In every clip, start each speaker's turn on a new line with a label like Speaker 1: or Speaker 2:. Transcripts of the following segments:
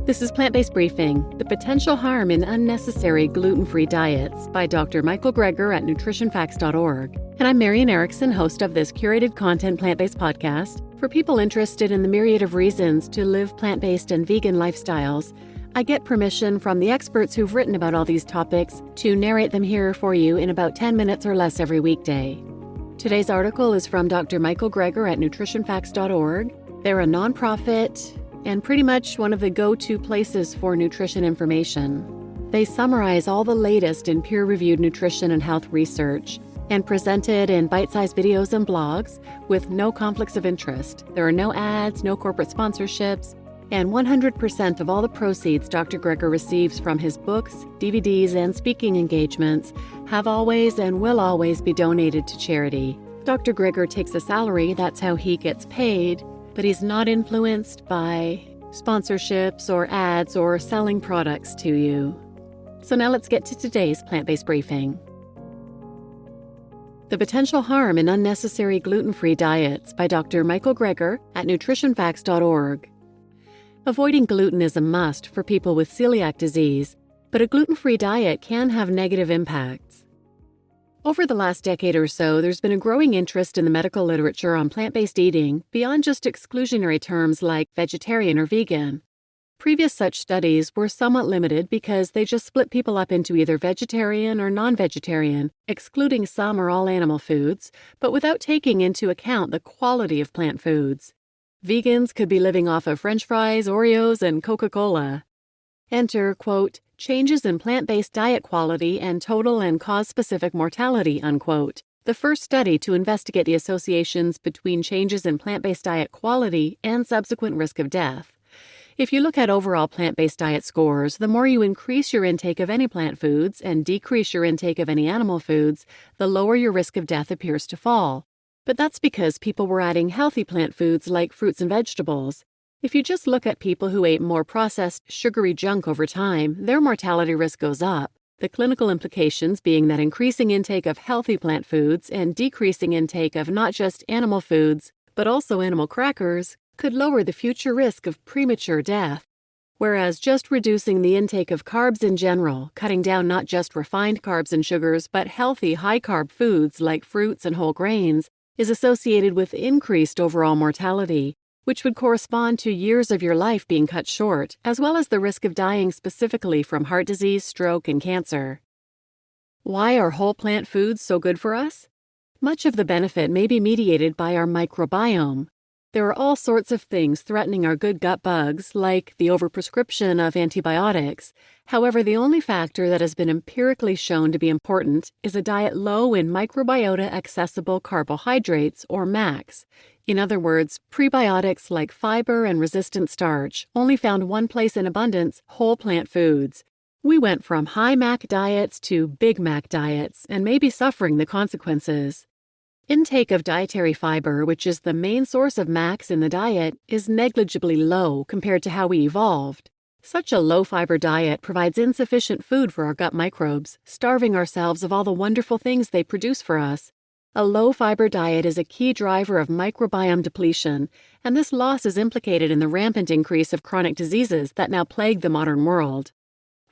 Speaker 1: This is Plant-Based Briefing, the potential harm in unnecessary gluten-free diets by Dr. Michael Greger at nutritionfacts.org. And I'm Marian Erickson, host of this curated content plant-based podcast for people interested in the myriad of reasons to live plant-based and vegan lifestyles. I get permission from the experts who've written about all these topics to narrate them here for you in about 10 minutes or less every weekday. Today's article is from Dr. Michael Greger at nutritionfacts.org. They're a nonprofit and pretty much one of the go-to places for nutrition information. They summarize all the latest in peer-reviewed nutrition and health research and present it in bite-sized videos and blogs with no conflicts of interest. There are no ads, no corporate sponsorships, and 100% of all the proceeds Dr. Greger receives from his books, DVDs, and speaking engagements have always and will always be donated to charity. Dr. Greger takes a salary, that's how he gets paid, but he's not influenced by sponsorships or ads or selling products to you. So now let's get to today's plant-based briefing. The potential harm in unnecessary gluten-free diets by Dr. Michael Greger at nutritionfacts.org. Avoiding gluten is a must for people with celiac disease, but a gluten-free diet can have negative impacts. Over the last decade or so, there's been a growing interest in the medical literature on plant-based eating beyond just exclusionary terms like vegetarian or vegan. Previous such studies were somewhat limited because they just split people up into either vegetarian or non-vegetarian, excluding some or all animal foods, but without taking into account the quality of plant foods. Vegans could be living off of French fries, Oreos, and Coca-Cola. Enter, quote, changes in plant-based diet quality and total and cause-specific mortality, unquote, the first study to investigate the associations between changes in plant-based diet quality and subsequent risk of death. If you look at overall plant-based diet scores, the more you increase your intake of any plant foods and decrease your intake of any animal foods, the lower your risk of death appears to fall. But that's because people were adding healthy plant foods like fruits and vegetables. If you just look at people who ate more processed, sugary junk over time, their mortality risk goes up. The clinical implications being that increasing intake of healthy plant foods and decreasing intake of not just animal foods, but also animal crackers, could lower the future risk of premature death. Whereas just reducing the intake of carbs in general, cutting down not just refined carbs and sugars, but healthy high-carb foods like fruits and whole grains, is associated with increased overall mortality, which would correspond to years of your life being cut short, as well as the risk of dying specifically from heart disease, stroke, and cancer. Why are whole plant foods so good for us? Much of the benefit may be mediated by our microbiome. There are all sorts of things threatening our good gut bugs, like the overprescription of antibiotics. However, the only factor that has been empirically shown to be important is a diet low in microbiota-accessible carbohydrates, or MACs. In other words, prebiotics like fiber and resistant starch, only found one place in abundance: whole plant foods. We went from high MAC diets to Big Mac diets, and may be suffering the consequences. Intake of dietary fiber, which is the main source of MACs in the diet, is negligibly low compared to how we evolved. Such a low-fiber diet provides insufficient food for our gut microbes, starving ourselves of all the wonderful things they produce for us. A low-fiber diet is a key driver of microbiome depletion, and this loss is implicated in the rampant increase of chronic diseases that now plague the modern world.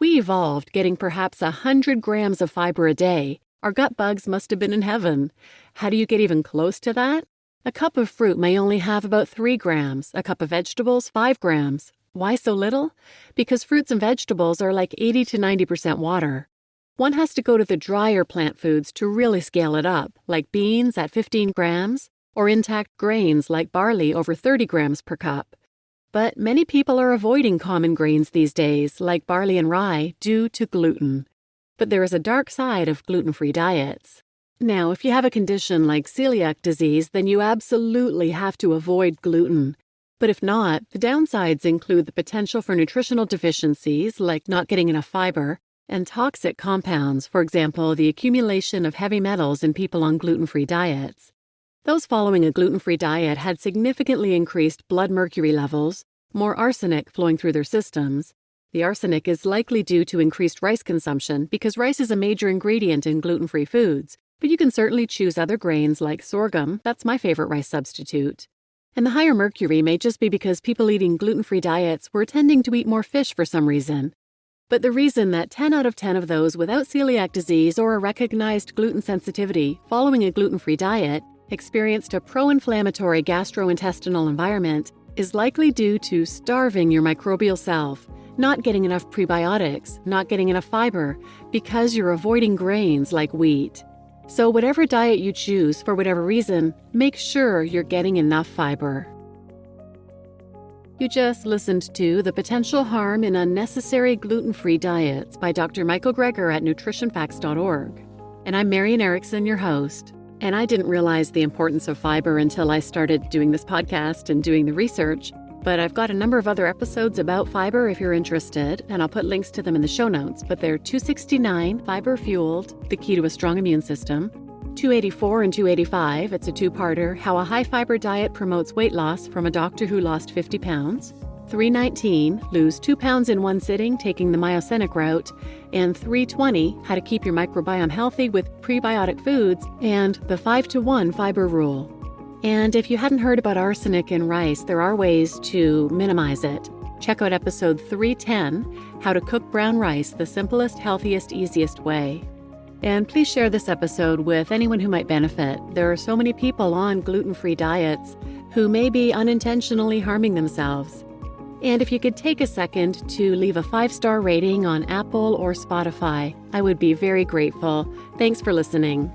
Speaker 1: We evolved getting perhaps 100 grams of fiber a day. Our gut bugs must have been in heaven. How do you get even close to that? A cup of fruit may only have about 3 grams, a cup of vegetables 5 grams. Why so little? Because fruits and vegetables are like 80 to 90% water. One has to go to the drier plant foods to really scale it up, like beans at 15 grams, or intact grains like barley over 30 grams per cup. But many people are avoiding common grains these days, like barley and rye, due to gluten. But there is a dark side of gluten-free diets. Now, if you have a condition like celiac disease, then you absolutely have to avoid gluten. But if not, the downsides include the potential for nutritional deficiencies, like not getting enough fiber, and toxic compounds, for example, the accumulation of heavy metals in people on gluten-free diets. Those following a gluten-free diet had significantly increased blood mercury levels, more arsenic flowing through their systems. The arsenic is likely due to increased rice consumption because rice is a major ingredient in gluten-free foods, but you can certainly choose other grains like sorghum, that's my favorite rice substitute. And the higher mercury may just be because people eating gluten-free diets were tending to eat more fish for some reason. But the reason that 10 out of 10 of those without celiac disease or a recognized gluten sensitivity following a gluten-free diet experienced a pro-inflammatory gastrointestinal environment is likely due to starving your microbial self, not getting enough prebiotics, not getting enough fiber, because you're avoiding grains like wheat. So whatever diet you choose for whatever reason, make sure you're getting enough fiber. You just listened to The Potential Harm in Unnecessary Gluten-Free Diets by Dr. Michael Greger at nutritionfacts.org. And I'm Marian Erickson, your host. And I didn't realize the importance of fiber until I started doing this podcast and doing the research. But I've got a number of other episodes about fiber if you're interested, and I'll put links to them in the show notes. But they're 269, Fiber Fueled, The Key to a Strong Immune System, 284 and 285, it's a two-parter, How a High-Fiber Diet Promotes Weight Loss from a Doctor Who Lost 50 Pounds, 319, Lose 2 pounds in one sitting taking the Mioscenic route, and 320, How to Keep Your Microbiome Healthy with Prebiotic Foods, and the 5-to-1 Fiber Rule. And if you hadn't heard about arsenic in rice, there are ways to minimize it. Check out episode 310, How to Cook Brown Rice the Simplest, Healthiest, Easiest Way. And please share this episode with anyone who might benefit. There are so many people on gluten-free diets who may be unintentionally harming themselves. And if you could take a second to leave a 5-star rating on Apple or Spotify, I would be very grateful. Thanks for listening.